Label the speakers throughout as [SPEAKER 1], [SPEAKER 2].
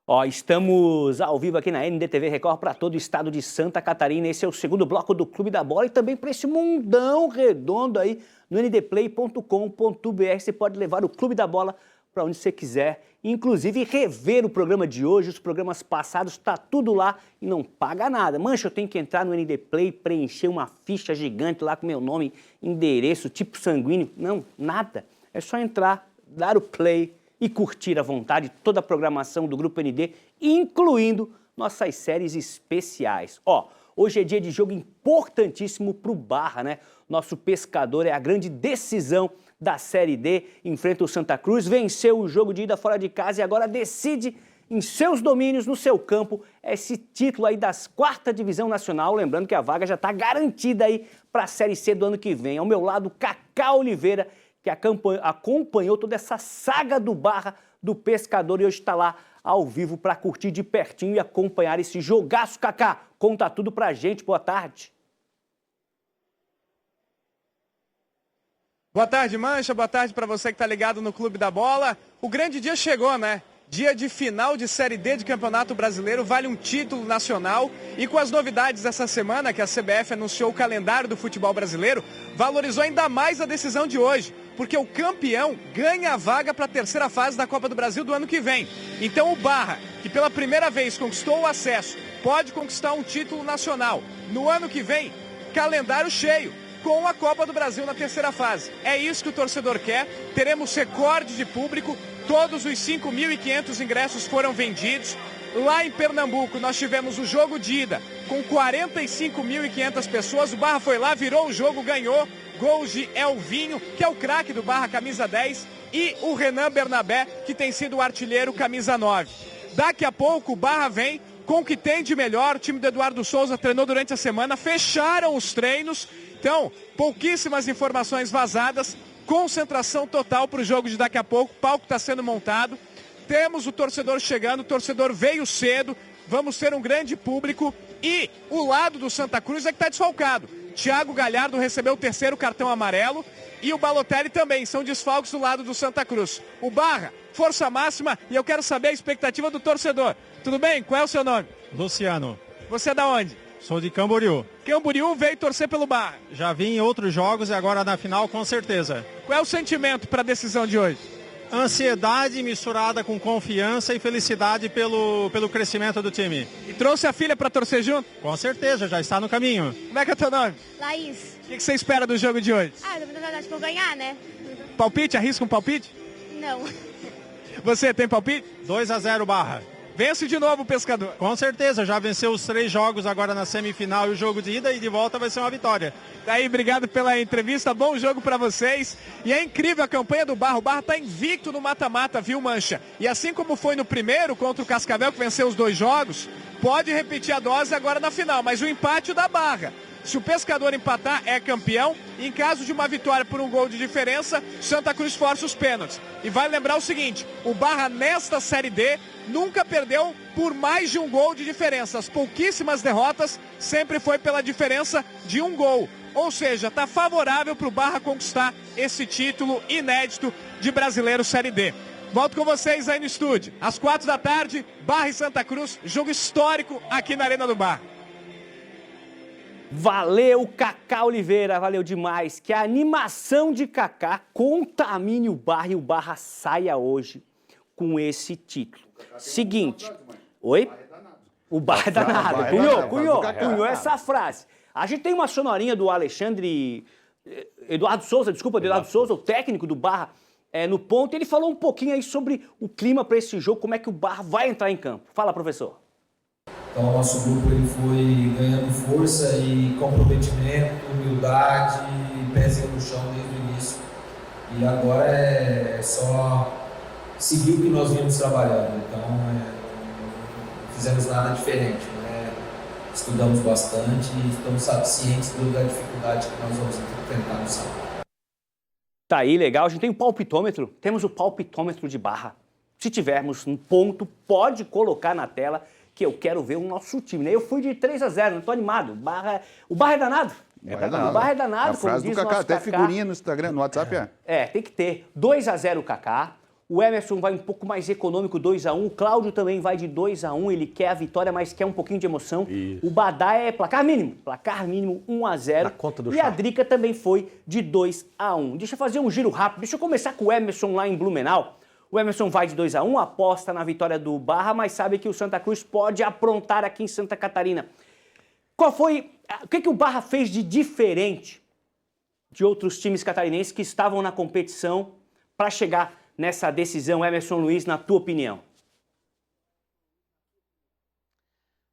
[SPEAKER 1] Ó, estamos ao vivo aqui na NDTV Record para todo o estado de Santa Catarina. Esse é o segundo bloco do Clube da Bola e também para esse mundão redondo aí no ndplay.com.br. Você pode levar o Clube da Bola para onde você quiser, inclusive rever o programa de hoje, os programas passados, está tudo lá e não paga nada. Mancha, eu tenho que entrar no NDplay, preencher uma ficha gigante lá com meu nome, endereço, tipo sanguíneo. Não, nada. É só entrar, dar o play e curtir à vontade toda a programação do Grupo ND, incluindo nossas séries especiais. Ó, hoje é dia de jogo importantíssimo para o Barra, né? Nosso pescador é a grande decisão da Série D, enfrenta o Santa Cruz, venceu o jogo de ida fora de casa e agora decide em seus domínios, no seu campo, esse título aí das 4ª Divisão Nacional. Lembrando que a vaga já está garantida aí para a Série C do ano que vem. Ao meu lado, Cacá Oliveira, que acompanhou toda essa saga do Barra, do pescador, e hoje está lá ao vivo para curtir de pertinho e acompanhar esse jogaço. Cacá, conta tudo pra gente, boa tarde.
[SPEAKER 2] Boa tarde, Mancha, boa tarde para você que está ligado no Clube da Bola. O grande dia chegou, né? Dia de final de Série D de Campeonato Brasileiro, vale um título nacional. E com as novidades dessa semana, que a CBF anunciou o calendário do futebol brasileiro, valorizou ainda mais a decisão de hoje, porque o campeão ganha a vaga para a 3ª fase da Copa do Brasil do ano que vem. Então o Barra, que pela primeira vez conquistou o acesso, pode conquistar um título nacional. No ano que vem, calendário cheio, com a Copa do Brasil na 3ª fase. É isso que o torcedor quer. Teremos recorde de público. Todos os 5.500 ingressos foram vendidos. Lá em Pernambuco, nós tivemos o jogo de ida com 45.500 pessoas. O Barra foi lá, virou o jogo, ganhou. Gols de Elvinho, que é o craque do Barra, camisa 10. E o Renan Bernabé, que tem sido o artilheiro, camisa 9. Daqui a pouco, o Barra vem com o que tem de melhor. O time do Eduardo Souza treinou durante a semana, fecharam os treinos. Então, pouquíssimas informações vazadas, concentração total para o jogo de daqui a pouco, o palco está sendo montado, temos o torcedor chegando, o torcedor veio cedo, vamos ter um grande público e o lado do Santa Cruz é que está desfalcado. Thiago Galhardo recebeu o 3º cartão amarelo e o Balotelli também, são desfalques do lado do Santa Cruz. O Barra, força máxima, e eu quero saber a expectativa do torcedor. Tudo bem? Qual é o seu nome?
[SPEAKER 3] Luciano.
[SPEAKER 2] Você é da onde?
[SPEAKER 3] Sou de Camboriú.
[SPEAKER 2] Camboriú veio torcer pelo Barra.
[SPEAKER 3] Já vim em outros jogos e agora na final com certeza.
[SPEAKER 2] Qual é o sentimento para a decisão de hoje?
[SPEAKER 3] Ansiedade misturada com confiança e felicidade pelo crescimento do time.
[SPEAKER 2] E trouxe a filha para torcer junto?
[SPEAKER 3] Com certeza, já está no caminho.
[SPEAKER 2] Como é que é o teu nome?
[SPEAKER 4] Laís.
[SPEAKER 2] O que você espera do jogo de hoje?
[SPEAKER 4] Na verdade, vou ganhar, né?
[SPEAKER 2] Palpite? Arrisca um palpite?
[SPEAKER 4] Não.
[SPEAKER 2] Você tem palpite?
[SPEAKER 3] 2-0 Barra.
[SPEAKER 2] Vence de novo o pescador.
[SPEAKER 3] Com certeza, já venceu os 3 jogos agora na semifinal e o jogo de ida e de volta vai ser uma vitória.
[SPEAKER 2] Daí, obrigado pela entrevista, bom jogo pra vocês. E é incrível a campanha do Barra. O Barra tá invicto no mata-mata, viu, Mancha? E assim como foi no primeiro contra o Cascavel, que venceu os 2 jogos, pode repetir a dose agora na final, mas o empate da Barra. Se o pescador empatar, é campeão. Em caso de uma vitória por um gol de diferença, Santa Cruz força os pênaltis. E vale lembrar o seguinte, o Barra nesta Série D nunca perdeu por mais de um gol de diferença. As pouquíssimas derrotas sempre foi pela diferença de um gol. Ou seja, está favorável para o Barra conquistar esse título inédito de Brasileiro Série D. Volto com vocês aí no estúdio. Às 4 da tarde, Barra e Santa Cruz, jogo histórico aqui na Arena do Barra.
[SPEAKER 1] Valeu, Cacá Oliveira, valeu demais. Que a animação de Cacá contamine o Barra e o Barra saia hoje com esse título. Seguinte, oi? O Barra é danado. Cunhou essa frase. A gente tem uma sonorinha do Eduardo Souza, o técnico do Barra, no ponto. Ele falou um pouquinho aí sobre o clima para esse jogo, como é que o Barra vai entrar em campo. Fala, professor.
[SPEAKER 5] Então, o nosso grupo ele foi ganhando força e comprometimento, humildade, pezinho no chão desde o início. E agora é só seguir o que nós vimos trabalhando. Então, não fizemos nada diferente. Né? Estudamos bastante e estamos cientes da dificuldade que nós vamos enfrentar no sábado.
[SPEAKER 1] Tá aí, legal. A gente tem o palpitômetro. Temos o palpitômetro de Barra. Se tivermos um ponto, pode colocar na tela, que eu quero ver o nosso time, né? Eu fui de 3-0, não tô animado. O Barra é danado. O Barra é danado,
[SPEAKER 6] a frase
[SPEAKER 1] como diz
[SPEAKER 6] do Cacá,
[SPEAKER 1] nosso
[SPEAKER 6] até
[SPEAKER 1] Cacá.
[SPEAKER 6] figurinha no Instagram, no WhatsApp
[SPEAKER 1] tem que ter 2-0 Cacá, O Emerson vai um pouco mais econômico, 2-1. O Cláudio também vai de 2-1. Ele quer a vitória, mas quer um pouquinho de emoção.
[SPEAKER 6] Isso.
[SPEAKER 1] O Badá é placar mínimo 1-0.
[SPEAKER 6] Na conta do
[SPEAKER 1] e a
[SPEAKER 6] chá.
[SPEAKER 1] Drica também foi de 2-1. Deixa eu fazer um giro rápido. Deixa eu começar com o Emerson lá em Blumenau. O Emerson vai de 2-1, aposta na vitória do Barra, mas sabe que o Santa Cruz pode aprontar aqui em Santa Catarina. O que o Barra fez de diferente de outros times catarinenses que estavam na competição para chegar nessa decisão, Emerson Luiz, na tua opinião?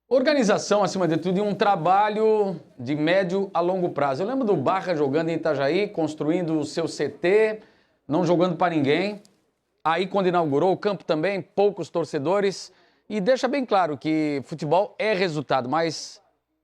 [SPEAKER 7] Organização, acima de tudo, e um trabalho de médio a longo prazo. Eu lembro do Barra jogando em Itajaí, construindo o seu CT, não jogando para ninguém. Aí, quando inaugurou o campo também, poucos torcedores. E deixa bem claro que futebol é resultado, mas,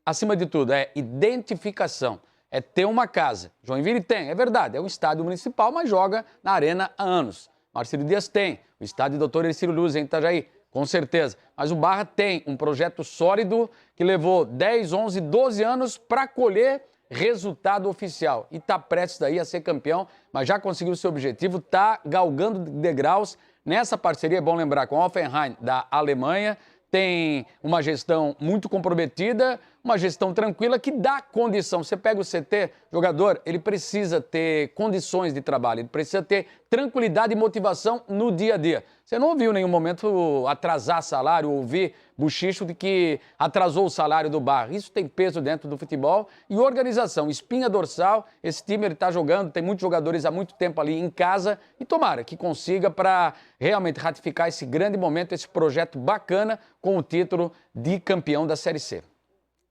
[SPEAKER 7] acima de tudo, é identificação. É ter uma casa. Joinville tem, é verdade, é um estádio municipal, mas joga na arena há anos. Marcelo Dias tem, o estádio Dr. Ercílio Luz em Itajaí, com certeza. Mas o Barra tem um projeto sólido que levou 10, 11, 12 anos para colher resultado oficial. E está prestes daí a ser campeão, mas já conseguiu seu objetivo, está galgando degraus nessa parceria, é bom lembrar, com a Hoffenheim da Alemanha. Tem uma gestão muito comprometida, uma gestão tranquila que dá condição. Você pega o CT, jogador, ele precisa ter condições de trabalho, ele precisa ter tranquilidade e motivação no dia a dia. Você não ouviu em nenhum momento atrasar salário, ouvir buchicho de que atrasou o salário do Barra. Isso tem peso dentro do futebol e organização, espinha dorsal. Esse time ele está jogando, tem muitos jogadores há muito tempo ali em casa e tomara que consiga para realmente ratificar esse grande momento, esse projeto bacana com o título de campeão da Série C.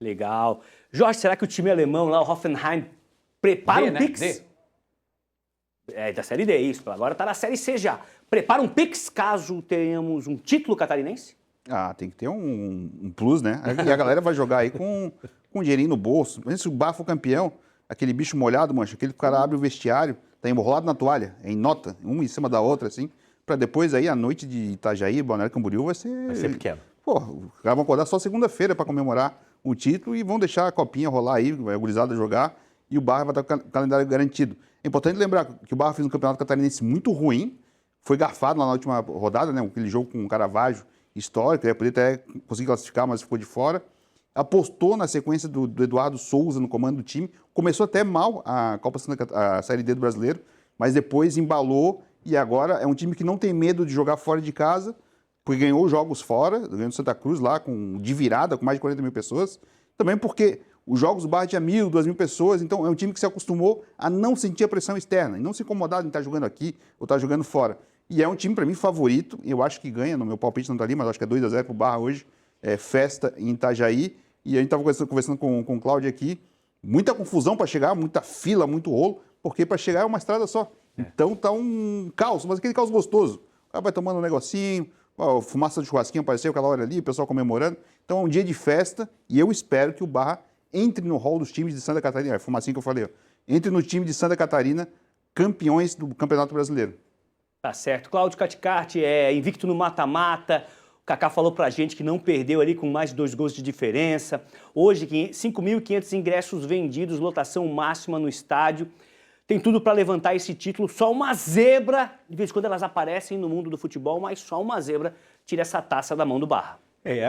[SPEAKER 1] Legal. Jorge, será que o time alemão lá, o Hoffenheim, prepara um Pix? É, da Série D, isso. Agora tá na Série C já. Prepara um Pix caso tenhamos um título catarinense?
[SPEAKER 8] Ah, tem que ter um plus, né? E a galera vai jogar aí com um dinheirinho no bolso. Mas se o Barra for campeão, aquele bicho molhado, mancha, aquele cara abre o vestiário, tá enrolado na toalha, é em nota, uma em cima da outra, assim, pra depois aí, a noite de Itajaí, Balneário Camboriú, vai ser
[SPEAKER 6] pequeno.
[SPEAKER 8] Pô, os caras vão acordar só segunda-feira pra comemorar o título e vão deixar a copinha rolar aí, vai a gurizada jogar e o Barra vai estar com o calendário garantido. É importante lembrar que o Barra fez um campeonato catarinense muito ruim, foi garfado lá na última rodada, né? Aquele jogo com o Caravaggio histórico, poderia até conseguir classificar, mas ficou de fora. Apostou na sequência do Eduardo Souza no comando do time, começou até mal a Copa a Série D do Brasileiro, mas depois embalou e agora é um time que não tem medo de jogar fora de casa, porque ganhou jogos fora, ganhou Santa Cruz lá de virada, com mais de 40 mil pessoas, também porque os jogos do Barra tinha 1.000, 2.000 pessoas, então é um time que se acostumou a não sentir a pressão externa, e não se incomodar em estar jogando aqui ou estar jogando fora. E é um time, para mim, favorito, eu acho que ganha, no meu palpite não está ali, mas acho que é 2-0 para o Barra hoje, festa em Itajaí, e a gente estava conversando com o Cláudio aqui, muita confusão para chegar, muita fila, muito rolo, porque para chegar é uma estrada só. Então tá um caos, mas aquele caos gostoso. O cara vai tomando um negocinho, a fumaça de churrasquinho apareceu aquela hora ali, o pessoal comemorando. Então é um dia de festa e eu espero que o Barra entre no hall dos times de Santa Catarina, a fumacinha que eu falei, ó, entre no time de Santa Catarina, campeões do Campeonato Brasileiro.
[SPEAKER 1] Tá certo. Cláudio Caticarte é invicto no mata-mata. O Kaká falou pra gente que não perdeu ali com mais de 2 gols de diferença. Hoje, 5.500 ingressos vendidos, lotação máxima no estádio. Tem tudo para levantar esse título. Só uma zebra, de vez em quando elas aparecem no mundo do futebol, mas só uma zebra tira essa taça da mão do Barra.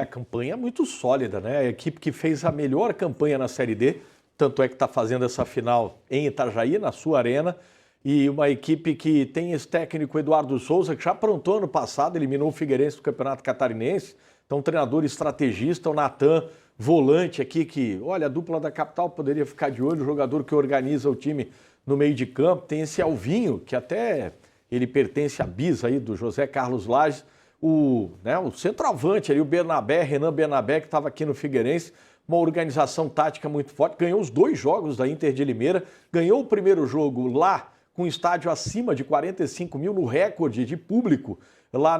[SPEAKER 6] A campanha é muito sólida, né? A equipe que fez a melhor campanha na Série D, tanto é que está fazendo essa final em Itajaí, na sua arena, e uma equipe que tem esse técnico Eduardo Souza, que já aprontou ano passado, eliminou o Figueirense do Campeonato Catarinense, então treinador estrategista, o Natan, volante aqui, que, olha, a dupla da capital poderia ficar de olho, o jogador que organiza o time no meio de campo, tem esse Alvinho, que até ele pertence à bis aí do José Carlos Lages, o centroavante ali, o Bernabé, Renan Bernabé, que estava aqui no Figueirense, uma organização tática muito forte, ganhou os 2 jogos da Inter de Limeira, ganhou o primeiro jogo lá com um estádio acima de 45 mil no recorde de público lá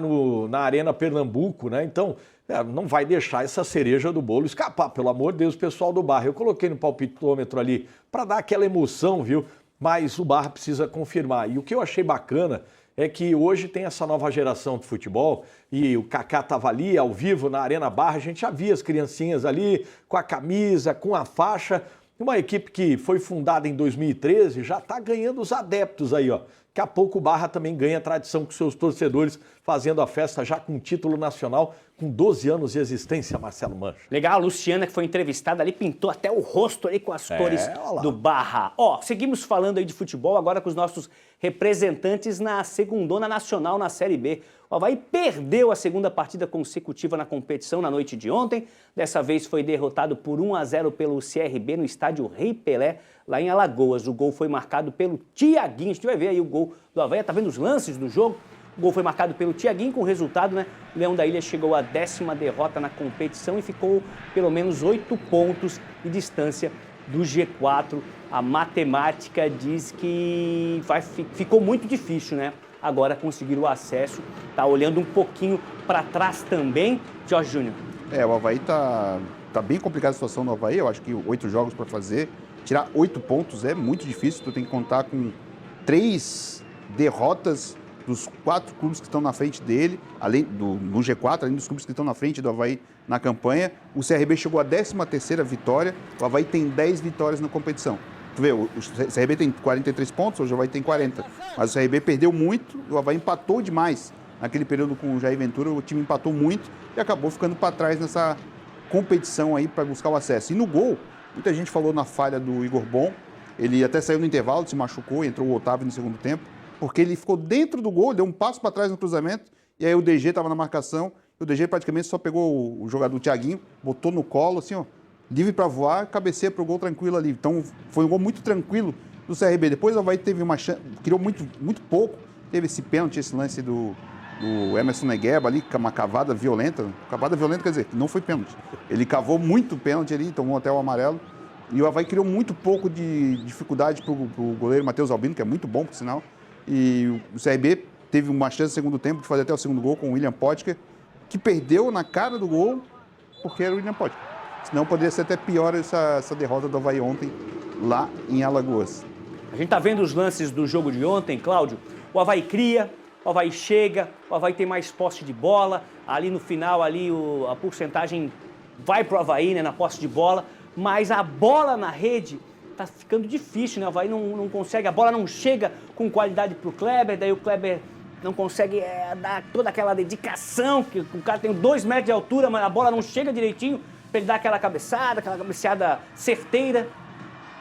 [SPEAKER 6] na Arena Pernambuco, né? Então, não vai deixar essa cereja do bolo escapar, pelo amor de Deus, pessoal do Barra. Eu coloquei no palpitômetro ali para dar aquela emoção, viu? Mas o Barra precisa confirmar. E o que eu achei bacana é que hoje tem essa nova geração de futebol e o Kaká estava ali ao vivo na Arena Barra, a gente já via as criancinhas ali com a camisa, com a faixa. Uma equipe que foi fundada em 2013 já está ganhando os adeptos aí, ó. Daqui a pouco o Barra também ganha tradição com seus torcedores, fazendo a festa já com título nacional, com 12 anos de existência, Marcelo Mancha.
[SPEAKER 1] Legal, a Luciana, que foi entrevistada ali, pintou até o rosto ali com as cores do Barra. Ó, seguimos falando aí de futebol, agora com os nossos representantes na segundona nacional na Série B. O Avaí perdeu a segunda partida consecutiva na competição na noite de ontem. Dessa vez foi derrotado por 1-0 pelo CRB no estádio Rei Pelé, lá em Alagoas. O gol foi marcado pelo Thiaguinho. A gente vai ver aí o gol do Avaí, tá vendo os lances do jogo? O gol foi marcado pelo Thiaguinho, com o resultado, né? O Leão da Ilha chegou à 10ª derrota na competição e ficou pelo menos 8 pontos de distância do G4. A matemática diz que ficou muito difícil, né? Agora conseguir o acesso. Tá olhando um pouquinho para trás também, Jorge Júnior.
[SPEAKER 8] O Avaí tá bem complicada a situação do Avaí. Eu acho que 8 jogos para fazer. Tirar 8 pontos é muito difícil. Tu tem que contar com 3 derrotas dos 4 clubes que estão na frente dele, no G4, além dos clubes que estão na frente do Avaí na campanha. O CRB chegou à 13ª vitória. O Avaí tem 10 vitórias na competição. Tu vê, o CRB tem 43 pontos, hoje o Avaí tem 40. Mas o CRB perdeu muito e o Avaí empatou demais. Naquele período com o Jair Ventura, o time empatou muito e acabou ficando para trás nessa competição aí para buscar o acesso. E no gol, muita gente falou na falha do Igor Bom. Ele até saiu no intervalo, se machucou, entrou o Otávio no segundo tempo, porque ele ficou dentro do gol, deu um passo para trás no cruzamento, e aí o DG estava na marcação, e o DG praticamente só pegou o jogador Thiaguinho, botou no colo, assim, ó, livre para voar, cabeceia para o gol tranquilo ali. Então, foi um gol muito tranquilo do CRB. Depois o Avaí teve uma chance, criou muito pouco, teve esse pênalti, esse lance do Emerson Negueba ali, uma cavada violenta. Cavada violenta quer dizer, não foi pênalti. Ele cavou muito pênalti ali, tomou até o amarelo. E o Avaí criou muito pouco de dificuldade para o goleiro Matheus Albino, que é muito bom, por sinal. E o CRB teve uma chance no segundo tempo de fazer até o segundo gol com o William Potker, que perdeu na cara do gol porque era o William Potker. Senão poderia ser até pior essa derrota do Avaí ontem lá em Alagoas.
[SPEAKER 1] A gente tá vendo os lances do jogo de ontem, Cláudio. O Avaí cria, o Avaí chega, o Avaí tem mais posse de bola. Ali no final, a porcentagem vai pro Avaí, né, na posse de bola. Mas a bola na rede tá ficando difícil, né? O Avaí não consegue, a bola não chega com qualidade pro Kleber, daí o Kleber não consegue dar toda aquela dedicação, que o cara tem 2 metros de altura, mas a bola não chega direitinho para ele dar aquela cabeceada certeira.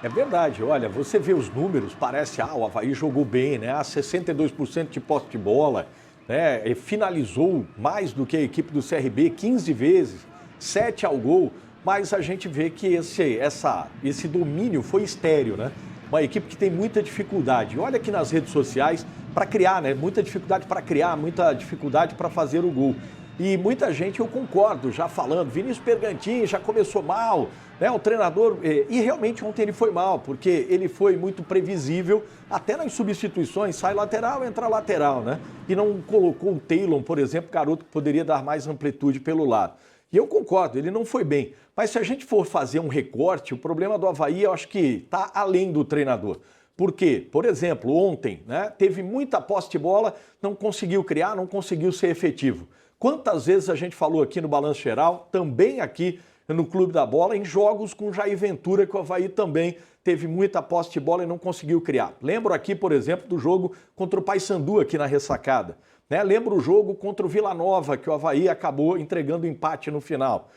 [SPEAKER 6] É verdade, olha, você vê os números, parece, o Avaí jogou bem, né? 62% de posse de bola, né? E finalizou mais do que a equipe do CRB 15 vezes, 7 ao gol, mas a gente vê que esse domínio foi estéril, né? Uma equipe que tem muita dificuldade. Olha aqui nas redes sociais para criar, né? Muita dificuldade para criar, muita dificuldade para fazer o gol. E muita gente, eu concordo, já falando, Vinícius Bergantin já começou mal, né? O treinador, e realmente ontem ele foi mal, porque ele foi muito previsível, até nas substituições, sai lateral, entra lateral, né? E não colocou o Taylor, por exemplo, garoto que poderia dar mais amplitude pelo lado. E eu concordo, ele não foi bem. Mas se a gente for fazer um recorte, o problema do Avaí, eu acho que está além do treinador. Por quê? Por exemplo, ontem, né, teve muita posse de bola, não conseguiu criar, não conseguiu ser efetivo. Quantas vezes a gente falou aqui no Balanço Geral, também aqui no Clube da Bola, em jogos com Jair Ventura, que o Avaí também teve muita posse de bola e não conseguiu criar. Lembro aqui, por exemplo, do jogo contra o Paysandu aqui na Ressacada. Né? Lembro o jogo contra o Vila Nova, que o Avaí acabou entregando empate no final.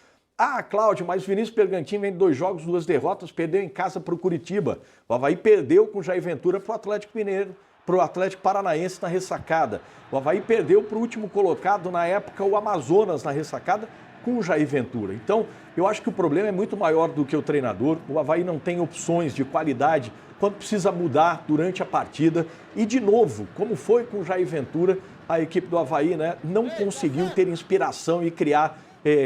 [SPEAKER 6] Cláudio, mas o Vinícius Bergantin vem de 2 jogos, 2 derrotas, perdeu em casa para o Curitiba. O Avaí perdeu com o Jair Ventura para o Atlético Mineiro, para o Atlético Paranaense na Ressacada. O Avaí perdeu para o último colocado, na época, o Amazonas na Ressacada, com o Jair Ventura. Então, eu acho que o problema é muito maior do que o treinador. O Avaí não tem opções de qualidade quando precisa mudar durante a partida. E, de novo, como foi com o Jair Ventura, a equipe do Avaí, né, não conseguiu ter inspiração e criar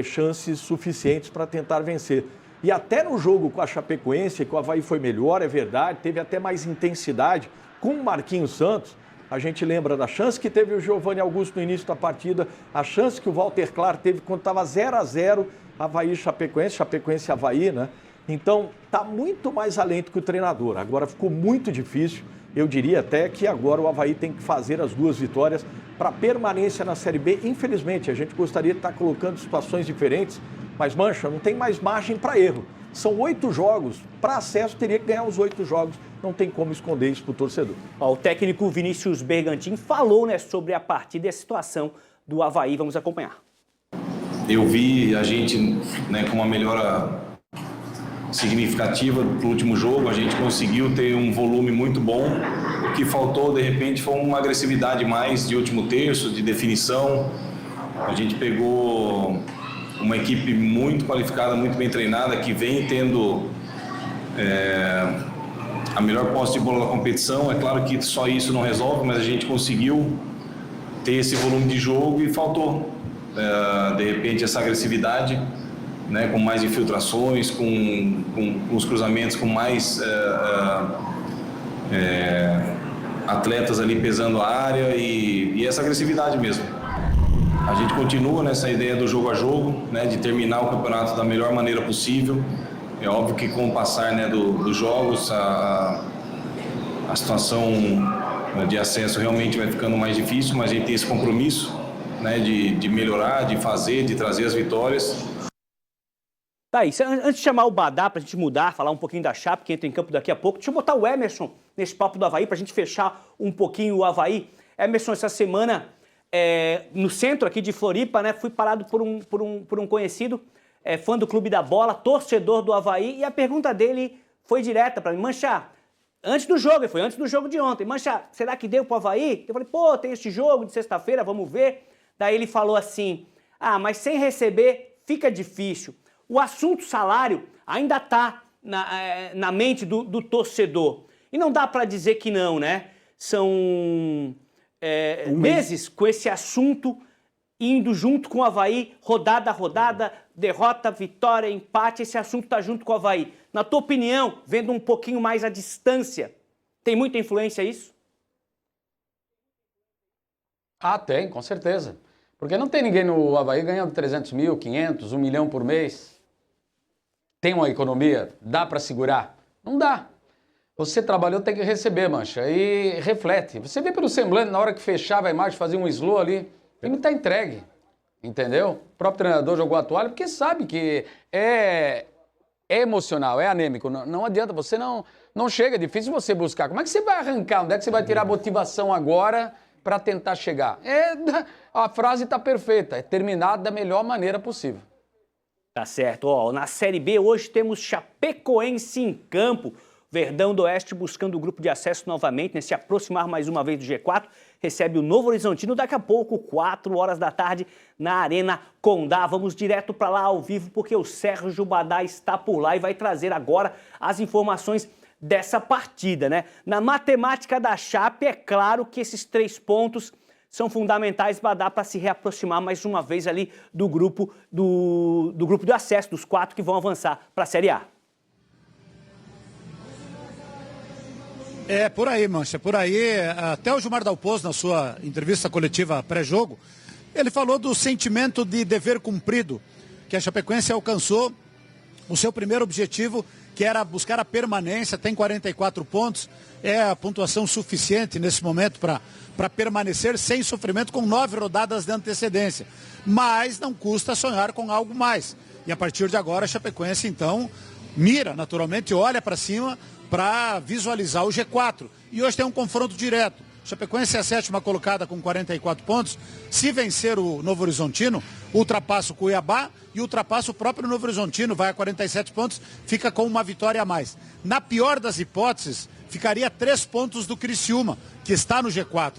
[SPEAKER 6] chances suficientes para tentar vencer. E até no jogo com a Chapecoense, que o Avaí foi melhor, é verdade, teve até mais intensidade com o Marquinhos Santos. A gente lembra da chance que teve o Giovanni Augusto no início da partida, a chance que o Walter Clark teve quando estava 0-0, Avaí e Chapecoense, Chapecoense e Avaí, né? Então, está muito mais além do que o treinador. Agora ficou muito difícil. Eu diria até que agora o Avaí tem que fazer as 2 vitórias para permanência na Série B. Infelizmente, a gente gostaria de estar colocando situações diferentes, mas, Mancha, não tem mais margem para erro. São 8 jogos. Para acesso, teria que ganhar os 8 jogos não tem como esconder isso para o torcedor.
[SPEAKER 1] Ó, o técnico Vinícius Bergantin falou, né, sobre a partida e a situação do Avaí. Vamos acompanhar.
[SPEAKER 9] Eu vi a gente, né, com uma melhora significativa do último jogo. A gente conseguiu ter um volume muito bom. O que faltou, de repente, foi uma agressividade mais de último terço, de definição. A gente pegou uma equipe muito qualificada, muito bem treinada, que vem tendo a melhor posse de bola da competição. É claro que só isso não resolve, mas a gente conseguiu ter esse volume de jogo e faltou, de repente, essa agressividade, né, com mais infiltrações, com os cruzamentos, com mais atletas ali pesando a área e essa agressividade mesmo. A gente continua nessa ideia do jogo a jogo, né, de terminar o campeonato da melhor maneira possível. É óbvio que com o passar, né, dos jogos, a situação de acesso realmente vai ficando mais difícil, mas a gente tem esse compromisso, né, de melhorar, de fazer, de trazer as vitórias.
[SPEAKER 1] Tá aí, antes de chamar o Badá pra gente mudar, falar um pouquinho da Chape, que entra em campo daqui a pouco, deixa eu botar o Emerson nesse papo do Avaí pra gente fechar um pouquinho o Avaí. Emerson, essa semana, no centro aqui de Floripa, né, fui parado por um conhecido, fã do Clube da Bola, torcedor do Avaí, e a pergunta dele foi direta pra mim: Mancha, antes do jogo, foi antes do jogo de ontem, Mancha, será que deu pro Avaí? Eu falei, pô, tem esse jogo de sexta-feira, vamos ver. Daí ele falou assim, mas sem receber fica difícil. O assunto salário ainda está na mente do torcedor. E não dá para dizer que não, né? São meses com esse assunto indo junto com o Avaí, rodada a rodada, derrota, vitória, empate, esse assunto está junto com o Avaí. Na tua opinião, vendo um pouquinho mais a distância, tem muita influência isso?
[SPEAKER 7] Tem, com certeza. Porque não tem ninguém no Avaí ganhando 300 mil, 500, 1 milhão por mês. Tem uma economia? Dá para segurar? Não dá. Você trabalhou, tem que receber, Mancha. E reflete. Você vê pelo semblante, na hora que fechava a imagem, fazia um slow ali, o time está entregue. Entendeu? O próprio treinador jogou a toalha porque sabe que é emocional, é anêmico. Não adianta, você não chega, é difícil você buscar. Como é que você vai arrancar? Onde é que você vai tirar a motivação agora para tentar chegar? A frase está perfeita, é terminar da melhor maneira possível.
[SPEAKER 1] Tá certo. Ó, na Série B hoje temos Chapecoense em campo. Verdão do Oeste buscando o grupo de acesso novamente, né, se aproximar mais uma vez do G4. Recebe o Novo Horizontino daqui a pouco, 4 horas da tarde, na Arena Condá. Vamos direto para lá ao vivo, porque o Sérgio Badá está por lá e vai trazer agora as informações dessa partida, né? Na matemática da Chape, é claro que esses 3 pontos são fundamentais para se reaproximar mais uma vez ali do grupo de acesso, dos 4 que vão avançar para a Série A.
[SPEAKER 10] É por aí, Mancha, por aí. Até o Gilmar Dalpozo, na sua entrevista coletiva pré-jogo, ele falou do sentimento de dever cumprido, que a Chapecoense alcançou o seu primeiro objetivo, que era buscar a permanência, tem 44 pontos, é a pontuação suficiente nesse momento para permanecer sem sofrimento, com 9 rodadas de antecedência. Mas não custa sonhar com algo mais. E a partir de agora a Chapecoense, então, mira, naturalmente, olha para cima para visualizar o G4. E hoje tem um confronto direto. Chapecoense é a 7ª colocada com 44 pontos. Se vencer o Novo Horizontino, ultrapassa o Cuiabá e ultrapassa o próprio Novo Horizontino, vai a 47 pontos, fica com uma vitória a mais. Na pior das hipóteses, ficaria 3 pontos do Criciúma, que está no G4.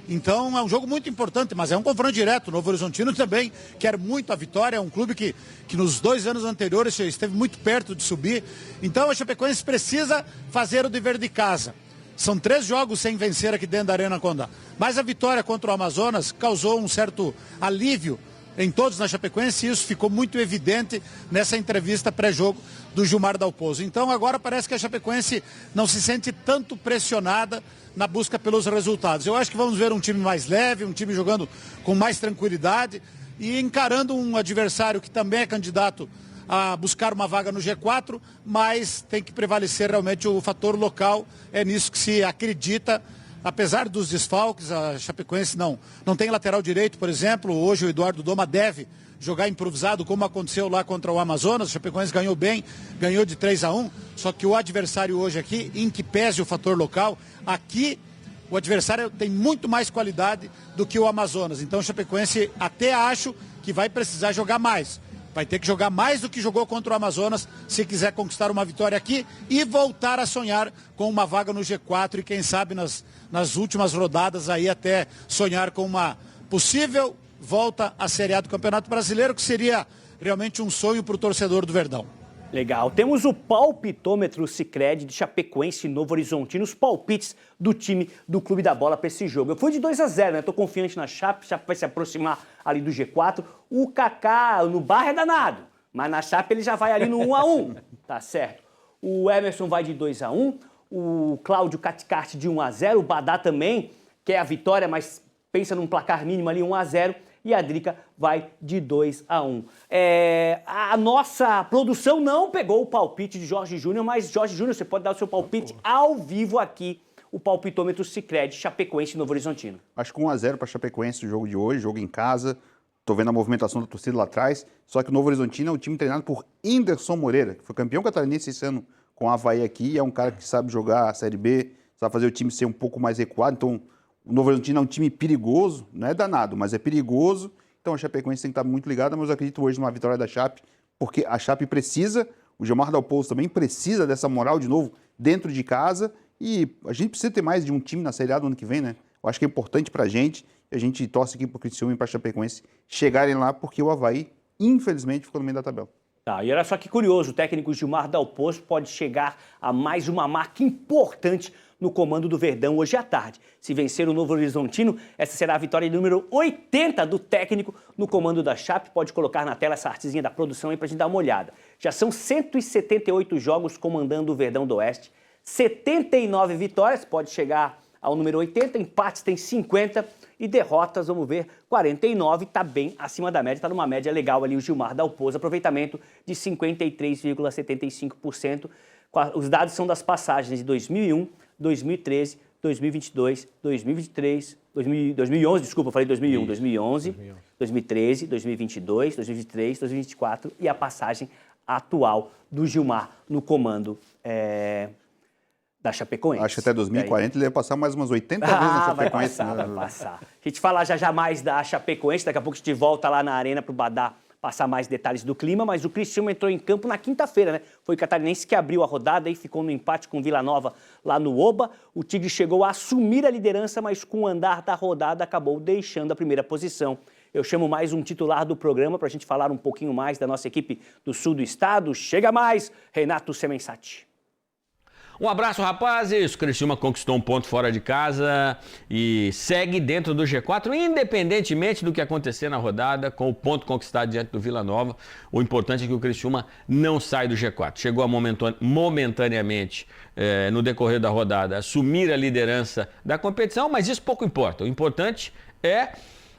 [SPEAKER 10] Então é um jogo muito importante, mas é um confronto direto. O Novo Horizontino também quer muito a vitória, é um clube que nos 2 anos anteriores esteve muito perto de subir. Então a Chapecoense precisa fazer o dever de casa. São 3 jogos sem vencer aqui dentro da Arena Condá. Mas a vitória contra o Amazonas causou um certo alívio em todos na Chapecoense, e isso ficou muito evidente nessa entrevista pré-jogo do Gilmar Dalpozo. Então agora parece que a Chapecoense não se sente tanto pressionada na busca pelos resultados. Eu acho que vamos ver um time mais leve, um time jogando com mais tranquilidade e encarando um adversário que também é candidato a buscar uma vaga no G4, mas tem que prevalecer realmente o fator local. É nisso que se acredita apesar dos desfalques, a Chapecoense não tem lateral direito, por exemplo. Hoje o Eduardo Doma deve jogar improvisado, como aconteceu lá contra o Amazonas. O Chapecoense ganhou bem, ganhou de 3-1, só que o adversário hoje aqui, em que pese o fator local, aqui o adversário tem muito mais qualidade do que o Amazonas. Então o Chapecoense até acho que vai precisar jogar mais. Vai ter que jogar mais do que jogou contra o Amazonas se quiser conquistar uma vitória aqui e voltar a sonhar com uma vaga no G4 e quem sabe nas últimas rodadas aí até sonhar com uma possível volta à Série A do Campeonato Brasileiro, que seria realmente um sonho para o torcedor do Verdão.
[SPEAKER 1] Legal. Temos o palpitômetro Sicredi de Chapecoense e Novo Horizontino, os palpites do time do Clube da Bola para esse jogo. Eu fui de 2-0, né? Tô confiante na Chape, Chape vai se aproximar ali do G4. O Kaká no Barra é danado, mas na Chape ele já vai ali no 1-1, tá certo? O Emerson vai de 2-1, o Cláudio Caticarte de 1-0, o Badá também quer a vitória, mas pensa num placar mínimo ali 1-0. E a Drica vai de 2-1. A nossa produção não pegou o palpite de Jorge Júnior, mas Jorge Júnior, você pode dar o seu palpite ao vivo aqui, o palpitômetro Sicredi, Chapecoense e Novo Horizontino.
[SPEAKER 8] Acho que 1-0 para Chapecoense o jogo de hoje, jogo em casa. Tô vendo a movimentação da torcida lá atrás. Só que o Novo Horizontino é um time treinado por Inderson Moreira, que foi campeão catarinense esse ano com o Avaí aqui. E é um cara que sabe jogar a Série B, sabe fazer o time ser um pouco mais recuado. Então, o Novo Horizontino é um time perigoso, não é danado, mas é perigoso. Então a Chapecoense tem que estar muito ligada, mas eu acredito hoje numa vitória da Chape, porque a Chape precisa, o Gilmar Dalpozo também precisa dessa moral de novo dentro de casa e a gente precisa ter mais de um time na Série A do ano que vem, né? Eu acho que é importante pra gente e a gente torce aqui pro Criciúma e pra Chapecoense chegarem lá, porque o Avaí, infelizmente, ficou no meio da tabela.
[SPEAKER 1] Tá, e olha só que curioso, o técnico Gilmar Dalpozo pode chegar a mais uma marca importante no comando do Verdão hoje à tarde. Se vencer o Novo Horizontino, essa será a vitória número 80 do técnico no comando da Chape. Pode colocar na tela essa artezinha da produção aí pra gente dar uma olhada. Já são 178 jogos comandando o Verdão do Oeste, 79 vitórias, pode chegar ao número 80, empates tem 50 e derrotas, vamos ver, 49, tá bem acima da média, tá numa média legal ali o Gilmar Dalpozo, aproveitamento de 53,75%. Os dados são das passagens de 2001, 2013, 2022, 2023, 2011, desculpa, eu falei 2001, isso, 2011, 2013, 2022, 2023, 2024 e a passagem atual do Gilmar no comando da Chapecoense.
[SPEAKER 8] Acho que até 2040 ele vai passar mais umas 80 vezes na Chapecoense.
[SPEAKER 1] Vai passar. A gente fala já mais da Chapecoense, daqui a pouco a gente volta lá na arena pro Badá passar mais detalhes do clima, mas o Criciúma entrou em campo na quinta-feira, né? Foi o Catarinense que abriu a rodada e ficou no empate com o Vila Nova lá no Oba. O Tigre chegou a assumir a liderança, mas com o andar da rodada acabou deixando a primeira posição. Eu chamo mais um titular do programa para a gente falar um pouquinho mais da nossa equipe do sul do estado. Chega mais, Renato Semensati.
[SPEAKER 11] Um abraço, rapazes. O Criciúma conquistou um ponto fora de casa e segue dentro do G4, independentemente do que acontecer na rodada, com o ponto conquistado diante do Vila Nova. O importante é que o Criciúma não sai do G4. Chegou a momentaneamente, no decorrer da rodada, assumir a liderança da competição, mas isso pouco importa. O importante é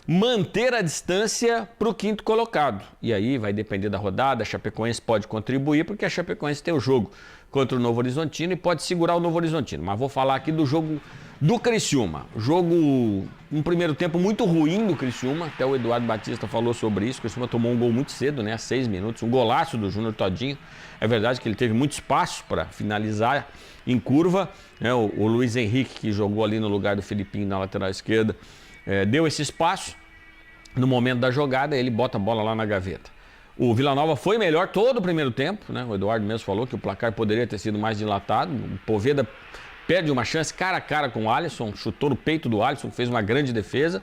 [SPEAKER 11] manter a distância para o quinto colocado. E aí vai depender da rodada, a Chapecoense pode contribuir, porque a Chapecoense tem o jogo contra o Novo Horizontino e pode segurar o Novo Horizontino. Mas vou falar aqui do jogo do Criciúma. Jogo, um primeiro tempo muito ruim do Criciúma, até o Eduardo Batista falou sobre isso. O Criciúma tomou um gol muito cedo, né, a 6 minutos, um golaço do Júnior Todinho. É verdade que ele teve muito espaço para finalizar em curva, né? O Luiz Henrique, que jogou ali no lugar do Filipinho na lateral esquerda, deu esse espaço. No momento da jogada, ele bota a bola lá na gaveta. O Vila Nova foi melhor todo o primeiro tempo, né? O Eduardo mesmo falou que o placar poderia ter sido mais dilatado. O Poveda perde uma chance cara a cara com o Alisson, chutou no peito do Alisson, fez uma grande defesa.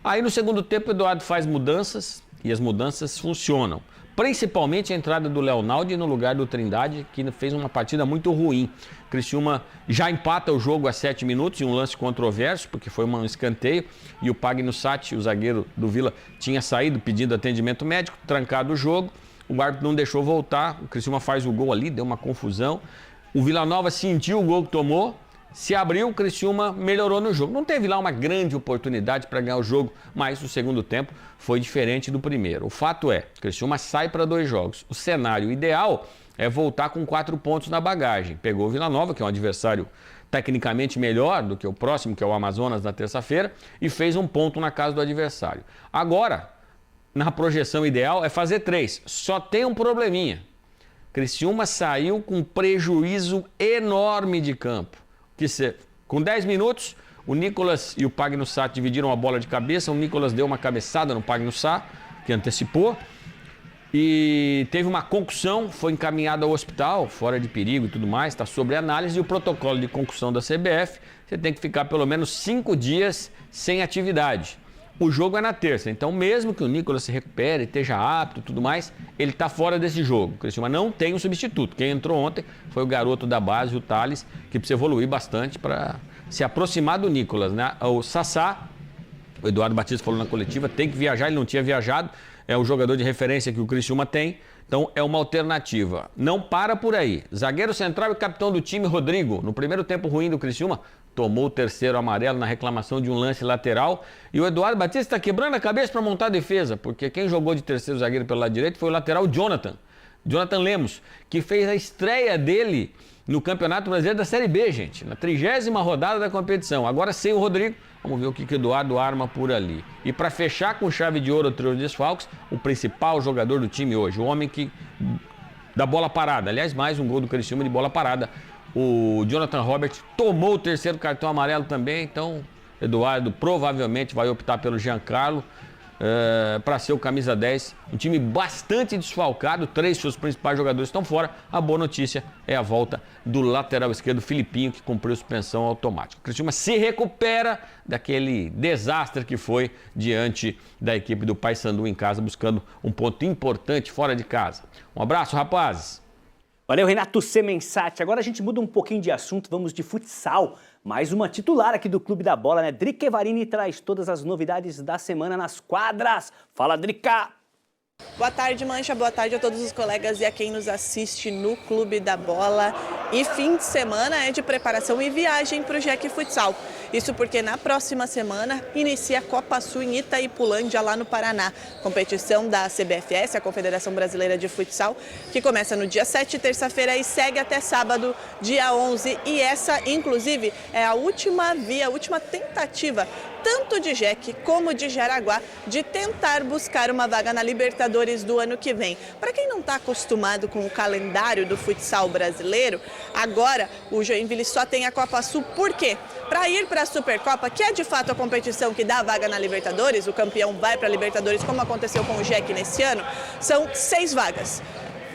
[SPEAKER 11] Aí no segundo tempo o Eduardo faz mudanças e as mudanças funcionam. Principalmente a entrada do Leonaldi no lugar do Trindade, que fez uma partida muito ruim. Criciúma já empata o jogo a 7 minutos em um lance controverso, porque foi um escanteio, e o Pagno Satti, o zagueiro do Vila, tinha saído pedindo atendimento médico, trancado o jogo, o árbitro não deixou voltar, o Criciúma faz o gol ali, deu uma confusão, o Vila Nova sentiu o gol que tomou, se abriu, o Criciúma melhorou no jogo. Não teve lá uma grande oportunidade para ganhar o jogo, mas o segundo tempo foi diferente do primeiro. O fato é, o Criciúma sai para 2 jogos. O cenário ideal é voltar com 4 pontos na bagagem. Pegou o Vila Nova, que é um adversário tecnicamente melhor do que o próximo, que é o Amazonas, na terça-feira, e fez um ponto na casa do adversário. Agora, na projeção ideal, é fazer 3. Só tem um probleminha. Criciúma saiu com prejuízo enorme de campo. Com 10 minutos, o Nicolas e o Pagnussat dividiram a bola de cabeça. O Nicolas deu uma cabeçada no Pagnussat, que antecipou. E teve uma concussão, foi encaminhado ao hospital, fora de perigo e tudo mais, está sob análise. E o protocolo de concussão da CBF, você tem que ficar pelo menos 5 dias sem atividade. O jogo é na terça, então mesmo que o Nicolas se recupere, esteja apto e tudo mais, ele está fora desse jogo. O Criciúma não tem um substituto. Quem entrou ontem foi o garoto da base, o Thales, que precisa evoluir bastante para se aproximar do Nicolas, né? O Sassá, o Eduardo Batista falou na coletiva, tem que viajar, ele não tinha viajado. É o jogador de referência que o Criciúma tem, então é uma alternativa. Não para por aí. Zagueiro central e capitão do time, Rodrigo, no primeiro tempo ruim do Criciúma, tomou o terceiro amarelo na reclamação de um lance lateral. E o Eduardo Batista está quebrando a cabeça para montar a defesa, porque quem jogou de terceiro zagueiro pelo lado direito foi o lateral Jonathan Lemos, que fez a estreia dele no Campeonato Brasileiro da Série B, gente, na 30ª rodada da competição. Agora sem o Rodrigo, vamos ver o que o Eduardo arma por ali. E para fechar com chave de ouro o trio de desfalques, o principal jogador do time hoje, o homem que da bola parada. Aliás, mais um gol do Criciúma de bola parada. O Jonathan Robert tomou o terceiro cartão amarelo também, então Eduardo provavelmente vai optar pelo Giancarlo para ser o camisa 10. Um time bastante desfalcado, 3 de seus principais jogadores estão fora. A boa notícia é a volta do lateral esquerdo Filipinho, que cumpriu suspensão automática. O Criciúma se recupera daquele desastre que foi diante da equipe do Paysandu em casa, buscando um ponto importante fora de casa. Um abraço, rapazes!
[SPEAKER 1] Valeu, Renato Semensati. Agora a gente muda um pouquinho de assunto, vamos de futsal. Mais uma titular aqui do Clube da Bola, né? Drica Varini traz todas as novidades da semana nas quadras. Fala, Drica!
[SPEAKER 12] Boa tarde, Mancha. Boa tarde a todos os colegas e a quem nos assiste no Clube da Bola. E fim de semana é de preparação e viagem para o Jack Futsal. Isso porque na próxima semana inicia a Copa Sul em Itaipulândia, lá no Paraná. Competição da CBFS, a Confederação Brasileira de Futsal, que começa no dia 7, terça-feira, e segue até sábado, dia 11. E essa, inclusive, é a última tentativa, tanto de Jack como de Jaraguá, de tentar buscar uma vaga na Libertadores do ano que vem. Para quem não está acostumado com o calendário do futsal brasileiro, agora o Joinville só tem a Copa Sul. Por quê? Para ir para a Supercopa, que é de fato a competição que dá a vaga na Libertadores, o campeão vai para a Libertadores, como aconteceu com o Jack nesse ano, são 6 vagas.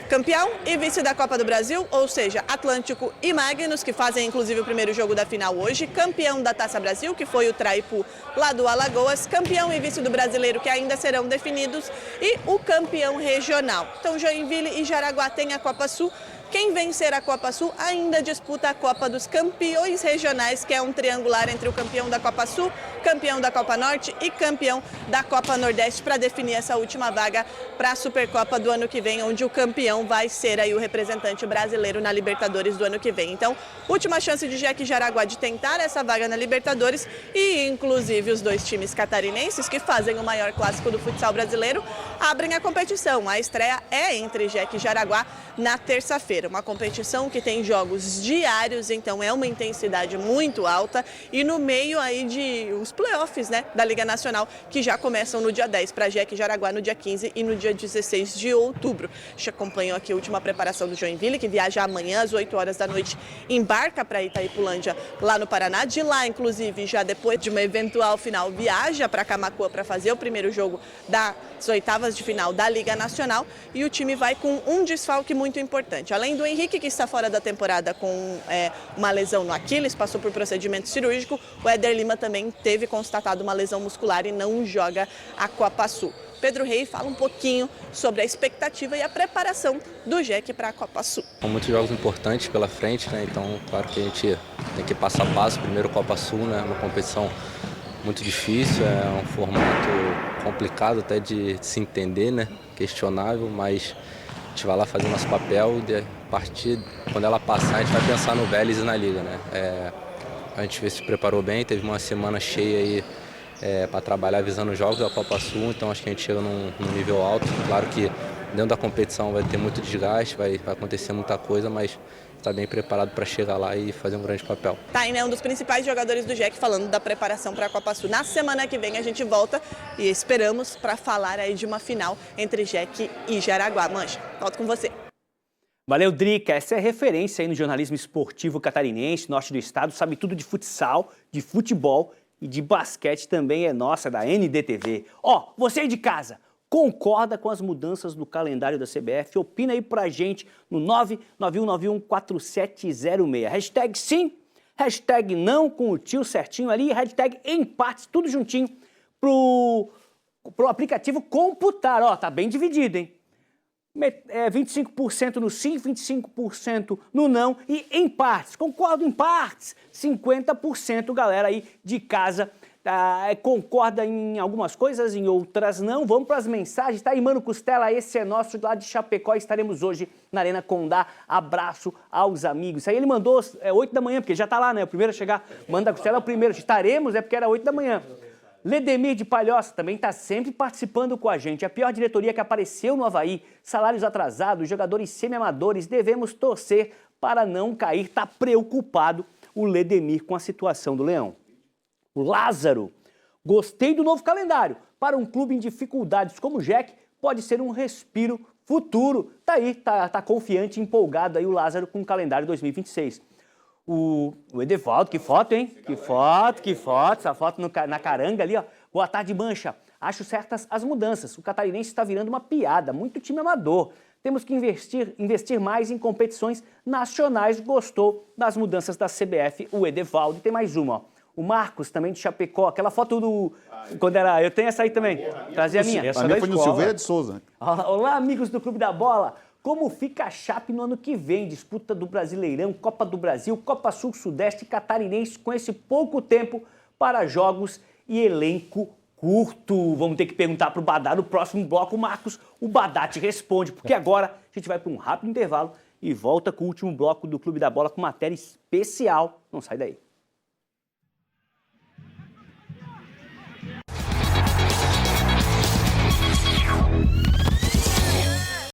[SPEAKER 12] Campeão e vice da Copa do Brasil, ou seja, Atlântico e Magnus, que fazem inclusive o primeiro jogo da final hoje. Campeão da Taça Brasil, que foi o Traipu lá do Alagoas. Campeão e vice do Brasileiro, que ainda serão definidos. E o campeão regional. Então, Joinville e Jaraguá têm a Copa Sul. Quem vencer a Copa Sul ainda disputa a Copa dos Campeões Regionais, que é um triangular entre o campeão da Copa Sul, campeão da Copa Norte e campeão da Copa Nordeste, para definir essa última vaga para a Supercopa do ano que vem, onde o campeão vai ser aí o representante brasileiro na Libertadores do ano que vem. Então, última chance de Jack Jaraguá de tentar essa vaga na Libertadores, e inclusive os dois times catarinenses, que fazem o maior clássico do futsal brasileiro, abrem a competição. A estreia é entre Jack e Jaraguá na terça-feira. Uma competição que tem jogos diários, então é uma intensidade muito alta, e no meio aí de os playoffs, né, da Liga Nacional, que já começam no dia 10 para Jack e Jaraguá, no dia 15 e no dia 16 de outubro. Já acompanhou aqui a última preparação do Joinville, que viaja amanhã às 8 horas da noite, embarca para Itaipulândia, lá no Paraná. De lá, inclusive, já depois de uma eventual final, viaja para Camaquã para fazer o primeiro jogo das oitavas de final da Liga Nacional, e o time vai com um desfalque muito importante. Além do Henrique, que está fora da temporada com uma lesão no Aquiles, passou por procedimento cirúrgico, o Éder Lima também teve constatado uma lesão muscular e não joga a Copa Sul. Pedro Rey fala um pouquinho sobre a expectativa e a preparação do Jack para a Copa Sul.
[SPEAKER 13] São muitos jogos importantes pela frente, né? Então, claro que a gente tem que ir passo a passo. Primeiro, Copa Sul, né? Uma competição muito difícil, é um formato complicado até de se entender, né? Questionável, mas a gente vai lá fazer nosso papel e a partir, quando ela passar, a gente vai pensar no Vélez e na Liga, né? A gente se preparou bem, teve uma semana cheia aí para trabalhar visando os jogos da Copa Sul, então acho que a gente chega num nível alto. Claro que dentro da competição vai ter muito desgaste, vai acontecer muita coisa, mas tá bem preparado para chegar lá e fazer um grande papel.
[SPEAKER 12] Tá aí, né, um dos principais jogadores do Jack falando da preparação para a Copa Sul. Na semana que vem a gente volta e esperamos para falar aí de uma final entre Jack e Jaraguá. Mancha, volto com você.
[SPEAKER 1] Valeu, Drica. Essa é referência aí no jornalismo esportivo catarinense, norte do estado, sabe tudo de futsal, de futebol e de basquete também é nossa, da NDTV. Ó, você aí de casa, concorda com as mudanças do calendário da CBF? Opina aí pra gente no 991914706. Hashtag sim, hashtag não, com o tio certinho ali, hashtag empates, tudo juntinho pro aplicativo computar. Ó, tá bem dividido, hein? 25% no sim, 25% no não e em partes. Concordo em partes. 50% galera aí de casa concorda em algumas coisas, em outras não. Vamos para as mensagens. Tá aí, Mano Costela, esse é nosso lá de Chapecó. Estaremos hoje na Arena Condá. Abraço aos amigos. Isso aí ele mandou 8 da manhã, porque já tá lá, né? O primeiro a chegar. Manda Costela é o primeiro. Estaremos, porque era 8 da manhã. Ledemir de Palhoça também está sempre participando com a gente. A pior diretoria que apareceu no Avaí, salários atrasados, jogadores semi-amadores, devemos torcer para não cair. Está preocupado o Ledemir com a situação do Leão. O Lázaro, gostei do novo calendário. Para um clube em dificuldades como o Jack, pode ser um respiro futuro. Tá aí, tá confiante, empolgado aí o Lázaro com o calendário 2026. O Edevaldo, que foto, hein? Que foto. Essa foto na caranga ali, ó. Boa tarde, Mancha. Acho certas as mudanças. O catarinense está virando uma piada, muito time amador. Temos que investir mais em competições nacionais. Gostou das mudanças da CBF, o Edevaldo. E tem mais uma, ó. O Marcos, também de Chapecó. Aquela foto do... Quando era... Eu tenho essa aí também. Trazer a minha.
[SPEAKER 8] Essa foi no Silveira de Souza.
[SPEAKER 1] Olá, amigos do Clube da Bola. Como fica a Chape no ano que vem? Disputa do Brasileirão, Copa do Brasil, Copa Sul-Sudeste Catarinense com esse pouco tempo para jogos e elenco curto. Vamos ter que perguntar para o Badá no próximo bloco, Marcos. O Badá te responde, porque agora a gente vai para um rápido intervalo e volta com o último bloco do Clube da Bola com matéria especial. Não sai daí.